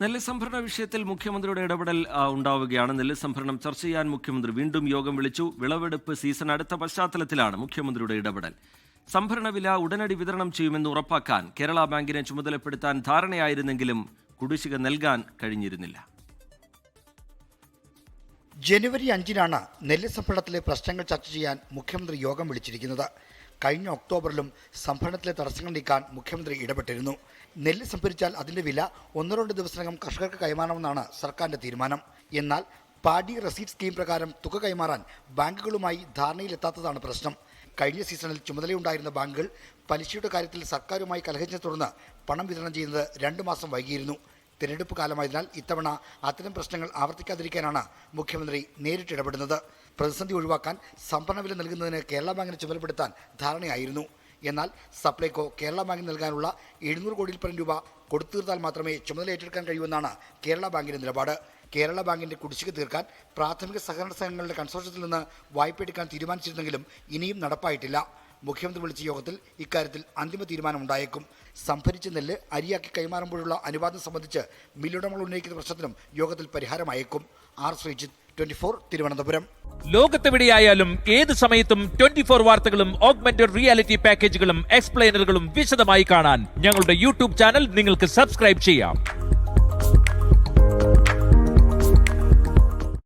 നെല്ല് സംഭരണ വിഷയത്തിൽ മുഖ്യമന്ത്രിയുടെ ഇടപെടൽ ഉണ്ടാവുകയാണ്. നെല്ല് സംഭരണം ചർച്ച ചെയ്യാൻ മുഖ്യമന്ത്രി വീണ്ടും യോഗം വിളിച്ചു. വിളവെടുപ്പ് സീസൺ അടുത്ത പശ്ചാത്തലത്തിലാണ് മുഖ്യമന്ത്രിയുടെ ഇടപെടൽ. സംഭരണ വില ഉടനടി വിതരണം ചെയ്യുമെന്ന് ഉറപ്പാക്കാൻ കേരള ബാങ്കിനെ ചുമതലപ്പെടുത്താൻ ധാരണയായിരുന്നെങ്കിലും കുടിശ്ശിക നൽകാൻ കഴിഞ്ഞിരുന്നില്ല. ജനുവരി 5-നാണ് നെല്ല് സംഭരണത്തിലെ പ്രശ്നങ്ങൾ ചർച്ച ചെയ്യാൻ മുഖ്യമന്ത്രി യോഗം വിളിച്ചിരിക്കുന്നത്. കഴിഞ്ഞ ഒക്ടോബറിലും സംഭരണത്തിലെ തടസ്സങ്ങൾ നീക്കാൻ മുഖ്യമന്ത്രി ഇടപെട്ടിരുന്നു. നെല്ല് സംഭരിച്ചാൽ അതിന്റെ വില 1-2 ദിവസത്തിനകം കർഷകർക്ക് കൈമാറണമെന്നാണ് സർക്കാരിന്റെ തീരുമാനം. എന്നാൽ പാഡി റസീറ്റ് സ്കീം പ്രകാരം തുക കൈമാറാൻ ബാങ്കുകളുമായി ധാരണയിലെത്താത്തതാണ് പ്രശ്നം. കഴിഞ്ഞ സീസണിൽ ചുമതലയുണ്ടായിരുന്ന ബാങ്കുകൾ പലിശയുടെ കാര്യത്തിൽ സർക്കാരുമായി കലഹിച്ചതിനെ തുടർന്ന് പണം വിതരണം ചെയ്യുന്നത് 2 മാസം വൈകിയിരുന്നു. തിരഞ്ഞെടുപ്പ് കാലമായതിനാൽ ഇത്തവണ അത്തരം പ്രശ്നങ്ങൾ ആവർത്തിക്കാതിരിക്കാനാണ് മുഖ്യമന്ത്രി നേരിട്ട് ഇടപെടുന്നത്. പ്രതിസന്ധി ഒഴിവാക്കാൻ സംഭരണ വില നൽകുന്നതിന് കേരള ബാങ്കിനെ ചുമതലപ്പെടുത്താൻ ധാരണയായിരുന്നു. എന്നാൽ സപ്ലൈകോ കേരള ബാങ്കിന് നൽകാനുള്ള 700 കോടിയിൽ പരം രൂപ കൊടുത്തീർത്താൽ മാത്രമേ ചുമതല ഏറ്റെടുക്കാൻ കഴിയൂവെന്നാണ് കേരള ബാങ്കിന്റെ നിലപാട്. കേരള ബാങ്കിന്റെ കുടിശ്ശിക തീർക്കാൻ പ്രാഥമിക സഹകരണ സംഘങ്ങളുടെ കൺസോർഷ്യത്തിൽ നിന്ന് വായ്പ എടുക്കാൻ തീരുമാനിച്ചിരുന്നെങ്കിലും ഇനിയും നടപ്പായിട്ടില്ല. മുഖ്യമന്ത്രി വിളിച്ച യോഗത്തിൽ ഇക്കാര്യത്തിൽ അന്തിമ തീരുമാനമുണ്ടായേക്കും. സംഭരിച്ച നെല്ല് അരിയാക്കി കൈമാറുമ്പോഴുള്ള അനുവാദം സംബന്ധിച്ച് മില്ലുടമകൾ ഉന്നയിക്കുന്ന പ്രശ്നത്തിനും യോഗത്തിൽ പരിഹാരമായേക്കും. ആർ ശ്രീജിത്ത്, 24 തിരുവനന്തപുരം. ലോകത്തെവിടെയായാലും ഏത് സമയത്തും 24 വാർത്തകളും ഓഗ്മെന്റഡ് റിയാലിറ്റി പാക്കേജുകളും എക്സ്പ്ലെയിനറുകളും വിശദമായി കാണാൻ ഞങ്ങളുടെ യൂട്യൂബ് ചാനൽ നിങ്ങൾക്ക് സബ്സ്ക്രൈബ് ചെയ്യാം.